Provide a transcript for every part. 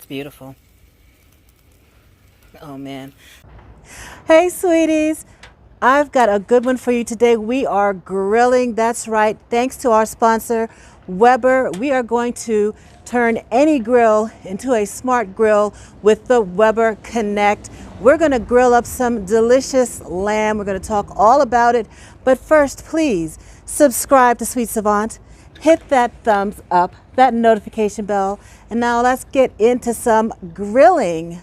beautiful. Oh man. Hey sweeties, I've got a good one for you today. We are grilling, that's right. Thanks to our sponsor, Weber. We are going to turn any grill into a smart grill with the Weber Connect. We're gonna grill up some delicious lamb. We're gonna talk all about it. But first, please subscribe to Sweet Savant. Hit that thumbs up, that notification bell. And now let's get into some grilling.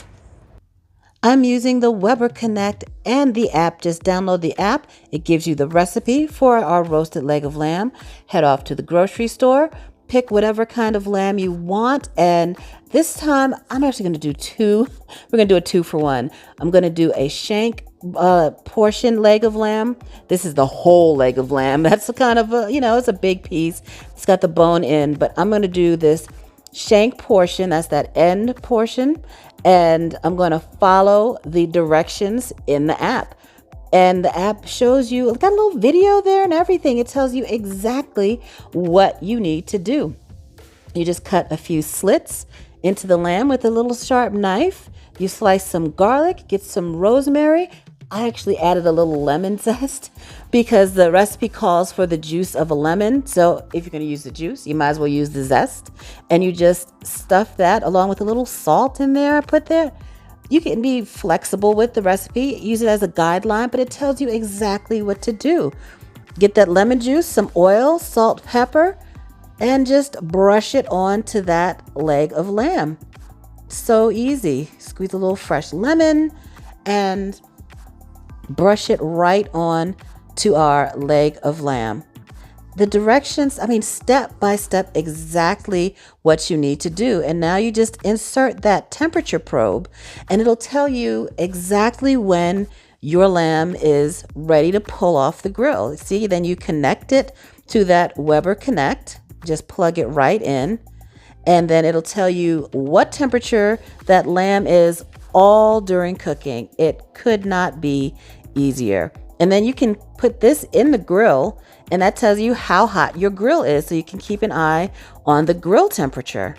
I'm using the Weber Connect and the app. Just download the app. It gives you the recipe for our roasted leg of lamb. Head off to the grocery store, pick whatever kind of lamb you want. And this time I'm actually going to do two. We're going to do a 2-for-1. I'm going to do a shank portion leg of lamb. This is the whole leg of lamb. That's a kind of a, it's a big piece. It's got the bone in, but I'm going to do this shank portion. That's that end portion. And I'm going to follow the directions in the app. And the app shows you, it's got a little video there and everything. It tells you exactly what you need to do. You just cut a few slits into the lamb with a little sharp knife. You slice some garlic, get some rosemary. I actually added a little lemon zest because the recipe calls for the juice of a lemon. So if you're going to use the juice, you might as well use the zest. And you just stuff that along with a little salt in there. I put there. You can be flexible with the recipe. Use it as a guideline, but it tells you exactly what to do. Get that lemon juice, some oil, salt, pepper, and just brush it onto that leg of lamb. So easy. Squeeze a little fresh lemon and brush it right on to our leg of lamb. The directions, step by step, exactly what you need to do. And now you just insert that temperature probe and it'll tell you exactly when your lamb is ready to pull off the grill. See, then you connect it to that Weber Connect, just plug it right in, and then it'll tell you what temperature that lamb is all during cooking. It could not be easier. And then you can put this in the grill and that tells you how hot your grill is, so you can keep an eye on the grill temperature.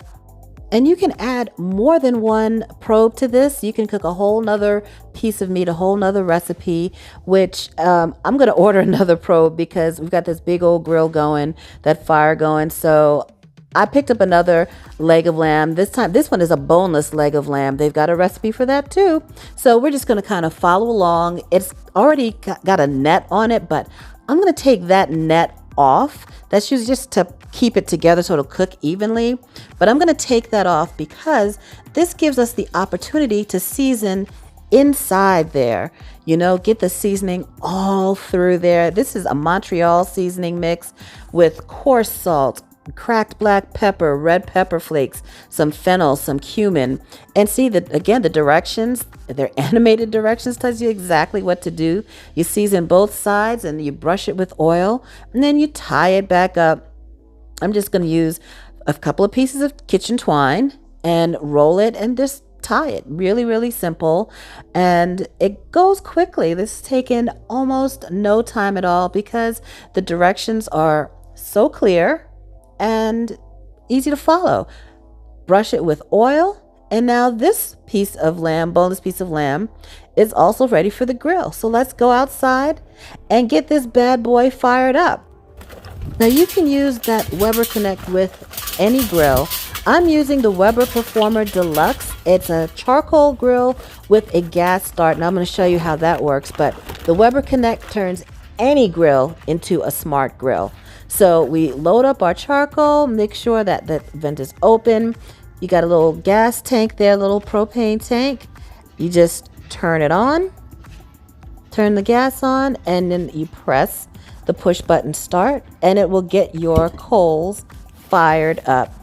And you can add more than one probe to this. You can cook a whole nother piece of meat, a whole nother recipe, which I'm going to order another probe because we've got this big old grill going, that fire going. So I picked up another leg of lamb. This time, this one is a boneless leg of lamb. They've got a recipe for that too. So we're just going to kind of follow along. It's already got a net on it, but I'm going to take that net off. That's usually just to keep it together so it'll cook evenly. But I'm going to take that off because this gives us the opportunity to season inside there. Get the seasoning all through there. This is a Montreal seasoning mix with coarse salt, cracked black pepper, red pepper flakes, some fennel, some cumin. And see that again, the directions, they're animated directions, tells you exactly what to do. You season both sides and you brush it with oil and then you tie it back up. I'm just going to use a couple of pieces of kitchen twine and roll it and just tie it. Really, really simple. And it goes quickly. This is taking almost no time at all because the directions are so clear and easy to follow. Brush it with oil. And now this piece of lamb, boneless piece of lamb, is also ready for the grill. So let's go outside and get this bad boy fired up. Now you can use that Weber Connect with any grill. I'm using the Weber Performer Deluxe. It's a charcoal grill with a gas start. And I'm going to show you how that works. But the Weber Connect turns any grill into a smart grill. So we load up our charcoal, make sure that the vent is open. You got a little gas tank there, a little propane tank. You just turn it on, turn the gas on, and then you press the push button start, and it will get your coals fired up.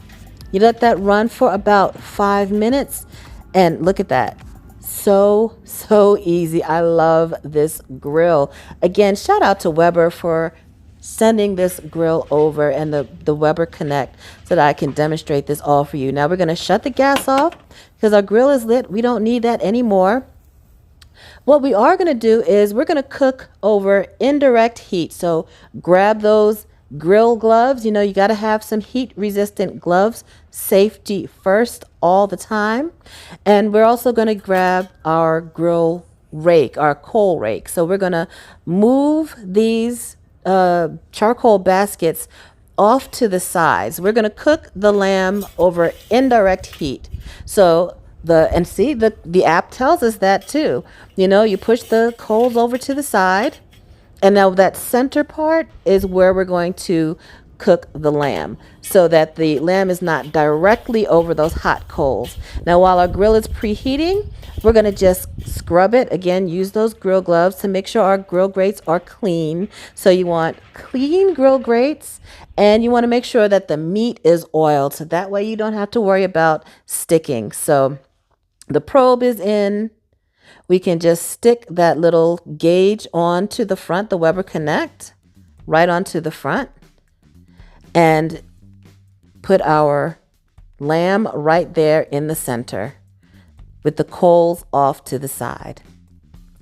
You let that run for about 5 minutes, and look at that. So easy. I love this grill. Again, shout out to Weber for sending this grill over and the Weber Connect so that I can demonstrate this all for you. Now we're going to shut the gas off because our grill is lit. We don't need that anymore. What we are going to do is we're going to cook over indirect heat. So grab those grill gloves. You got to have some heat resistant gloves safety first all the time. And we're also going to grab our grill rake, our coal rake. So we're going to move these charcoal baskets off to the sides. We're going to cook the lamb over indirect heat. So and see, the app tells us that too. You know, you push the coals over to the side, and now that center part is where we're going to cook the lamb so that the lamb is not directly over those hot coals. Now, while our grill is preheating, we're going to just scrub it. Again, use those grill gloves to make sure our grill grates are clean. So you want clean grill grates, and you want to make sure that the meat is oiled. So that way you don't have to worry about sticking. So the probe is in. We can just stick that little gauge onto the front, the Weber Connect, right onto the front, and put our lamb right there in the center with the coals off to the side.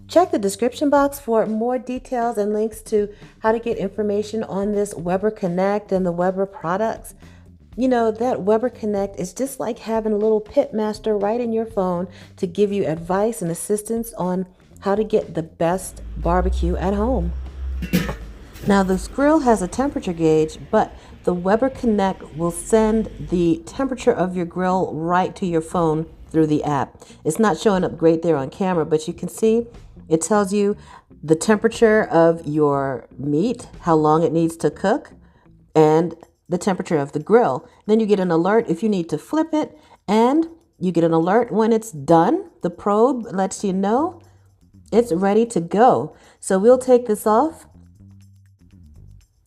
Check the description box for more details and links to how to get information on this Weber Connect and the Weber products. You know, that Weber Connect is just like having a little pit master right in your phone to give you advice and assistance on how to get the best barbecue at home. Now, this grill has a temperature gauge, but the Weber Connect will send the temperature of your grill right to your phone through the app. It's not showing up great there on camera, but you can see it tells you the temperature of your meat, how long it needs to cook, and the temperature of the grill. Then you get an alert if you need to flip it, and you get an alert when it's done. The probe lets you know it's ready to go. So we'll take this off.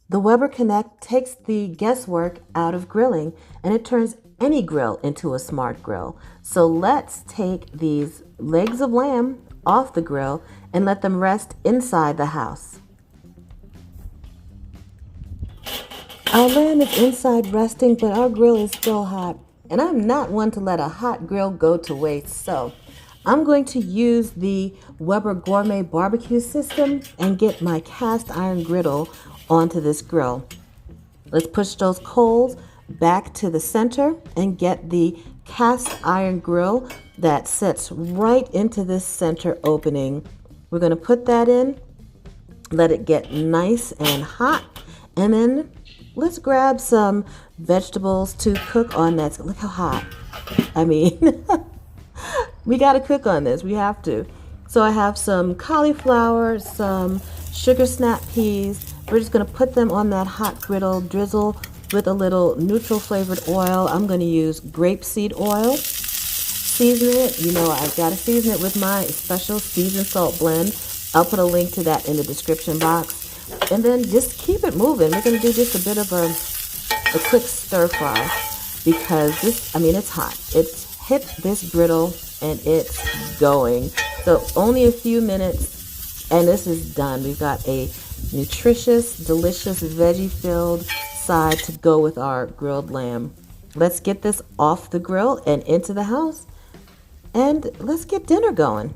The Weber Connect takes the guesswork out of grilling, and it turns any grill into a smart grill. So let's take these legs of lamb off the grill and let them rest inside the house. Our lamb is inside resting, but our grill is still hot. And I'm not one to let a hot grill go to waste. So I'm going to use the Weber Gourmet Barbecue System and get my cast iron griddle onto this grill. Let's push those coals back to the center and get the cast iron grill that sits right into this center opening. We're going to put that in, let it get nice and hot, and then let's grab some vegetables to cook on that. Look how hot. I mean, we got to cook on this. We have to. So I have some cauliflower, some sugar snap peas. We're just going to put them on that hot griddle, drizzle with a little neutral flavored oil. I'm going to use grapeseed oil. Season it. You know, I've got to season it with my special seasoned salt blend. I'll put a link to that in the description box. And then just keep it moving. We're going to do just a bit of a quick stir fry because this, I mean, it's hot. It's hit this griddle and it's going. So only a few minutes and this is done. We've got a nutritious, delicious, veggie-filled side to go with our grilled lamb. Let's get this off the grill and into the house, and let's get dinner going.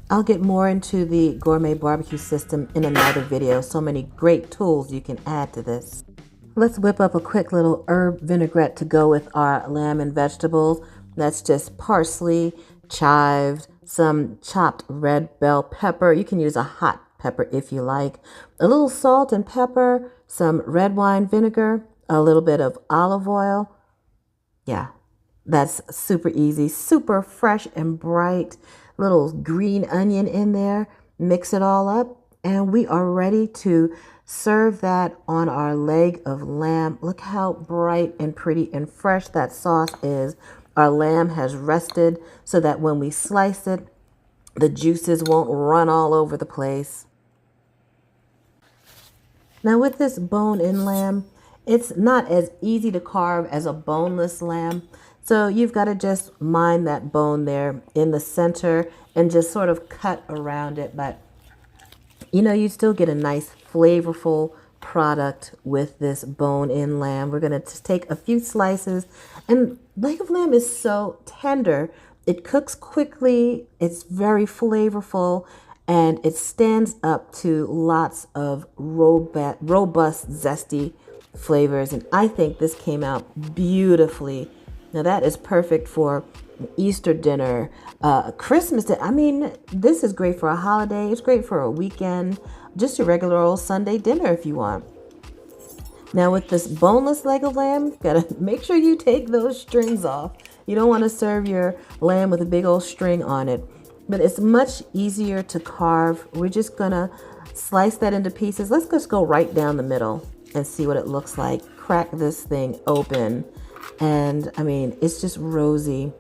I'll get more into the gourmet barbecue system in another video. So many great tools you can add to this. Let's whip up a quick little herb vinaigrette to go with our lamb and vegetables. That's just parsley, chives, some chopped red bell pepper. You can use a hot pepper if you like. A little salt and pepper, some red wine vinegar, a little bit of olive oil. Yeah, that's super easy, super fresh and bright. Little green onion in there. Mix it all up, and we are ready to serve that on our leg of lamb. Look how bright and pretty and fresh that sauce is. Our lamb has rested so that when we slice it, the juices won't run all over the place. Now with this bone-in lamb, it's not as easy to carve as a boneless lamb. So you've got to just mind that bone there in the center and just sort of cut around it. But, you know, you still get a nice flavorful product with this bone-in lamb. We're going to just take a few slices. And leg of lamb is so tender. It cooks quickly. It's very flavorful. And it stands up to lots of robust, zesty flavors. And I think this came out beautifully Now that is perfect for Easter dinner, Christmas dinner. I mean, this is great for a holiday. It's great for a weekend, just a regular old Sunday dinner if you want. Now with this boneless leg of lamb, you gotta make sure you take those strings off. You don't want to serve your lamb with a big old string on it. But it's much easier to carve. We're just gonna slice that into pieces. Let's just go right down the middle and see what it looks like. Crack this thing open. And I mean, it's just rosy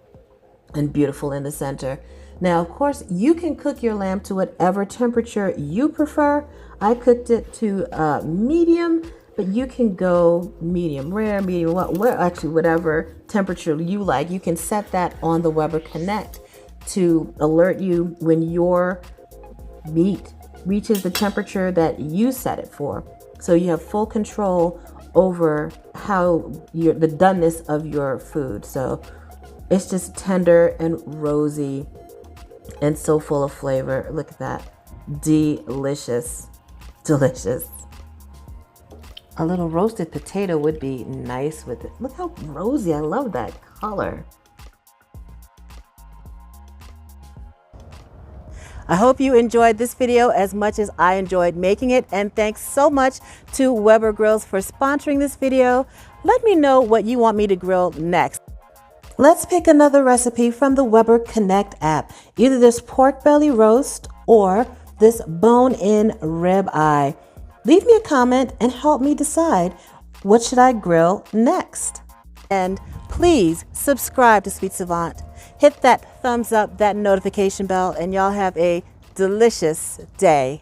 and beautiful in the center. Now, of course, you can cook your lamb to whatever temperature you prefer. I cooked it to medium, but you can go medium rare, medium actually whatever temperature you like. You can set that on the Weber Connect to alert you when your meat reaches the temperature that you set it for. So you have full control over how the doneness of your food. So it's just tender and rosy and so full of flavor. Look at that. Delicious. Delicious. A little roasted potato would be nice with it. Look how rosy. I love that color. I hope you enjoyed this video as much as I enjoyed making it, and thanks so much to Weber Grills for sponsoring this video. Let me know what you want me to grill next. Let's pick another recipe from the Weber Connect app, either this pork belly roast or this bone-in rib eye. Leave me a comment and help me decide what should I grill next. And please subscribe to Sweet Savant. Hit that thumbs up, that notification bell, and y'all have a delicious day.